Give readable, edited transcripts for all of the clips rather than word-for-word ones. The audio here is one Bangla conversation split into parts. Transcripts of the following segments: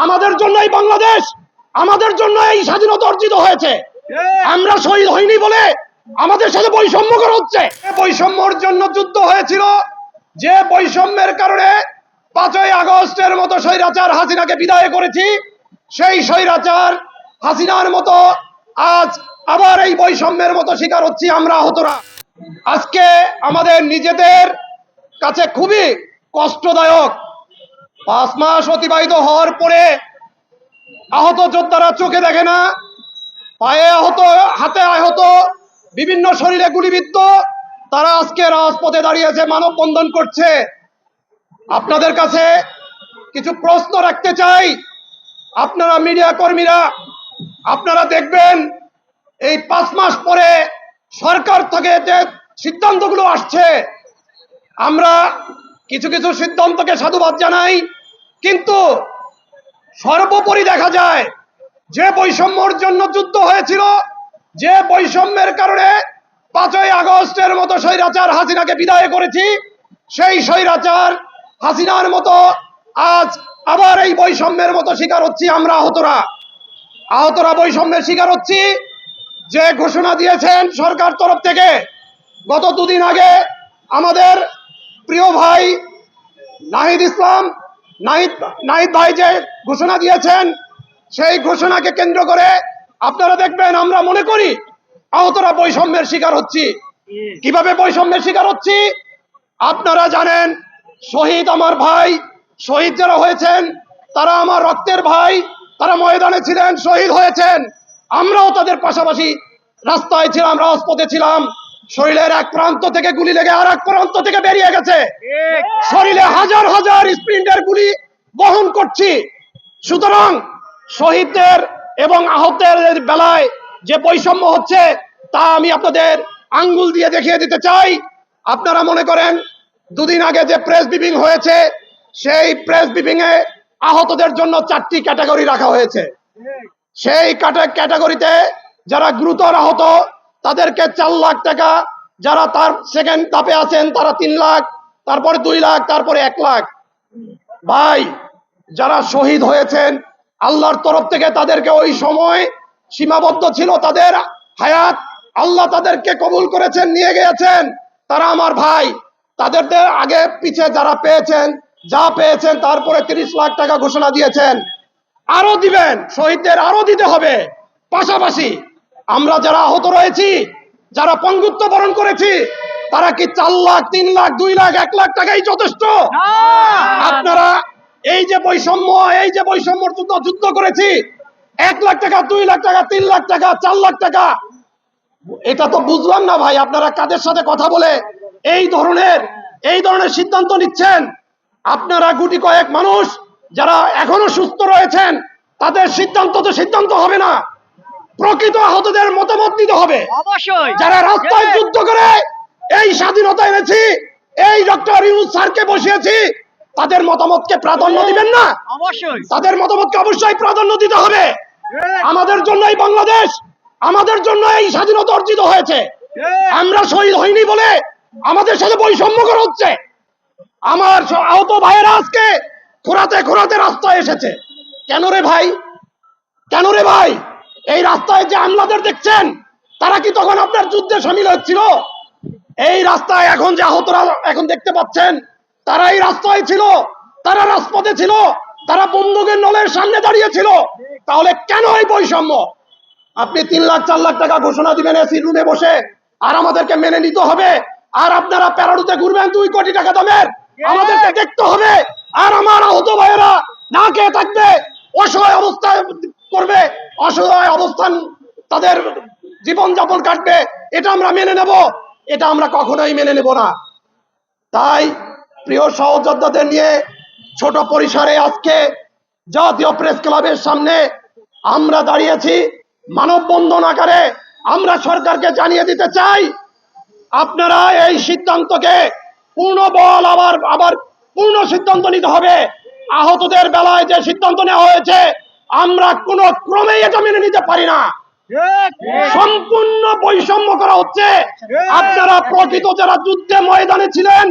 আমাদের জন্য এই বাংলাদেশ, আমাদের জন্য এই স্বাধীনতা অর্জিত হয়েছে। আমরা শহীদ হইনি বলে আমাদের সাথে বৈষম্য করা হচ্ছে। বৈষম্যর জন্য যুদ্ধ হয়েছিল, যে বৈষম্যের কারণে 5ই আগস্টের মতো স্বৈরাচার হাসিনাকে বিদায় করেছি, সেই স্বৈরাচার হাসিনার মতো আজ আবার এই বৈষম্যের মতো শিকার হচ্ছি আমরা আহতরা। আজকে আমাদের নিজেদের কাছে খুবই কষ্টদায়ক, 5 মাস অতিবাহিত হওয়ার পরে আহত যোদ্ধারা চোখে দেখে না, পায়ে আহত, হাতে আহত, বিভিন্ন শরীরে গুলিবিদ্ধ, তারা আজকে রাজপথে দাঁড়িয়েছে, মানববন্ধন করছে। আপনাদের কাছে কিছু প্রশ্ন রাখতে চাই। আপনারা মিডিয়া কর্মীরা, আপনারা দেখবেন এই 5 মাস পরে সরকার থেকে যে সিদ্ধান্তগুলো আসছে, আমরা কিছু কিছু সিদ্ধান্তকে সাধুবাদ জানাই, কিন্তু সর্বোপরি দেখা যায় যে বৈষম্যর জন্য যুদ্ধ হয়েছিল, যে বৈষম্যের কারণে 5ই আগস্টের মতো স্বৈরাচার হাসিনাকে বিদায় করেছি, সেই স্বৈরাচার হাসিনার মতো আজ আবার এই বৈষম্যের মতো শিকার হচ্ছি আমরা আহতরা বৈষম্যের শিকার হচ্ছি। যে ঘোষণা দিয়েছেন সরকার তরফ থেকে গত 2 দিন আগে, আমাদের প্রিয় ভাই নাহিদ ইসলাম, নাহিদ ভাই যে ঘোষণা দিয়েছেন, সেই ঘোষণাকে কেন্দ্র করে আপনারা দেখবেন আমরা মনে করি আহতরা বৈষম্যের শিকার হচ্ছি। কিভাবে বৈষম্যের শিকার হচ্ছি আপনারা জানেন। শহীদ আমার ভাই, শহীদ যারা হয়েছেন তারা আমার রক্তের ভাই, তারা ময়দানে ছিলেন, শহীদ হয়েছেন। আমরাও তাদের পাশাপাশি রাস্তায় ছিলাম, রাজপথে ছিলাম। শরীরের এক প্রান্ত থেকে গুলি লেগে আর এক প্রান্ত থেকে বেরিয়ে গেছে, শরীরে হাজার হাজার স্প্রিন্টের গুলি বহন করছি। সুতরাং শহীদদের এবং আহতের বেলায় যে বৈষম্য হচ্ছে তা আমি আপনাদের আঙ্গুল দিয়ে দেখিয়ে দিতে চাই। আপনারা মনে করেন 2 দিন আগে যে প্রেস ব্রিফিং হয়েছে, সেই প্রেস ব্রিফিং এ আহতদের জন্য 4টি ক্যাটাগরি রাখা হয়েছে। সেই ক্যাটাগরিতে যারা গুরুতর আহত তাদেরকে 4 লাখ টাকা, যারা তার সেকেন্ড ধাপে আছেন তারা 3 লাখ, তারপরে 2 লাখ, তারপরে 1 লাখ। ভাই, যারা শহীদ হয়েছেন আল্লাহর তরফ থেকে তাদেরকে ওই সময় সীমাবদ্ধ ছিল তাদের হায়াত, আল্লাহ তাদেরকে কবুল করেছেন, নিয়ে গিয়েছেন, তারা আমার ভাই। তাদের আগে পিছে যারা পেয়েছেন, যা পেয়েছেন, তারপরে 30 লাখ টাকা ঘোষণা দিয়েছেন, আরো দিবেন, শহীদদের আরো দিতে হবে। পাশাপাশি আমরা যারা আহত রয়েছি, যারা পঙ্গুত্ব বরণ করেছি, তারা কি 4 লাখ, 3 লাখ, 2 লাখ, 1 লাখ টাকাই যথেষ্ট? আপনারা এই যে বৈষম্য, এই যে বৈষম্যর জন্য যুদ্ধ করেছি, 1 লাখ টাকা, 2 লাখ টাকা, 3 লাখ টাকা, 4 লাখ টাকা, এটা তো বুঝলাম না ভাই। আপনারা কাদের সাথে কথা বলে এই ধরনের সিদ্ধান্ত নিচ্ছেন? আপনারা গুটি কয়েক মানুষ যারা এখনো সুস্থ রয়েছেন, তাদের সিদ্ধান্ত তো সিদ্ধান্ত হবে না, প্রকৃত আহতদের মতামত নিতে হবে। যারা রাস্তায় যুদ্ধ করে এই স্বাধীনতা এনেছি, এই ডক্টর ইউনূস স্যারকে বসিয়েছি, তাদের মতামতকে প্রাধান্য দিবেন না? তাদের মতামতকে অবশ্যই প্রাধান্য দিতে হবে। আমাদের জন্য এই বাংলাদেশ, আমাদের জন্য এই স্বাধীনতা অর্জিত হয়েছে। আমরা শহীদ হইনি বলে আমাদের সাথে বৈষম্য করা হচ্ছে। আমার আহত ভাইয়েরা আজকে খোঁড়াতে খোঁড়াতে রাস্তায় এসেছে। কেন রে ভাই, কেন রে ভাই? এই রাস্তায় যে আমলাদের দেখছেন, তারা কি তখন আপনার যুদ্ধে সামিল হচ্ছিল? এই রাস্তায় এখন যে আহতরা এখন দেখতে পাচ্ছেন, তারা এই রাস্তায় ছিল, তারা রাজপথে ছিল, তারা বন্দুকের নলের সামনে দাঁড়িয়ে ছিল। তাহলে কেন এই বৈষম্য? আপনি 3 লাখ 4 লাখ টাকা ঘোষণা দিবেন এসি রুমে বসে, আর আমাদেরকে মেনে নিতে হবে। আর আপনারা প্যারাডুতে ঘুরবেন 2 কোটি টাকা দামের, আমাদেরকে দেখতে হবে। আর আমার আহত ভাইয়েরা না খেয়ে থাকবে, অসহায় অবস্থায় করবে, অসহায় অবস্থান তাদের জীবন যাপন কাটবে। এটা আমরা মেনে নেব? এটা আমরা কখনোই মেনে নেব না। তাই প্রিয় সহযোদ্ধাদের নিয়ে ছোট পরিসরে আজকে জাতীয় প্রেস ক্লাবের সামনে আমরা দাঁড়িয়েছি মানববন্ধন আকারে। আমরা সরকারকে জানিয়ে দিতে চাই, আপনারা এই সিদ্ধান্তকে পূর্ণ বল আবার পূর্ণ সিদ্ধান্ত নিতে হবে। আহতদের বেলায় যে সিদ্ধান্ত নেওয়া হয়েছে, আমরা কোন ক্রমেই এটা মেনে নিতে পারি না। সম্পূর্ণ বৈষম্য করা হচ্ছে। আপনারা প্রকৃত যারা যুদ্ধে ময়দানে ছিলেন,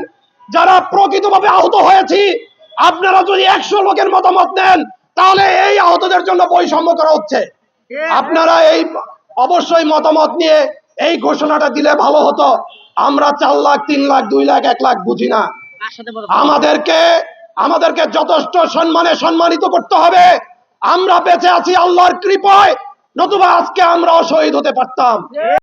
যারা প্রকৃতভাবে আহত হয়েছি, আপনারা যদি 100 লোকের মতামত নেন, তাহলে এই আহতদের জন্য বৈষম্য করা হচ্ছে। আপনারা এই অবশ্যই মতামত নিয়ে এই ঘোষণাটা দিলে ভালো হতো। আমরা 4 লাখ, 3 লাখ, 2 লাখ, 1 লাখ বুঝি না। আমাদেরকে যথেষ্ট সম্মানে সম্মানিত করতে হবে। আমরা বেঁচে আছি আল্লাহর কৃপায়, নতুবা আজকে আমরাও শহীদ হতে পারতাম।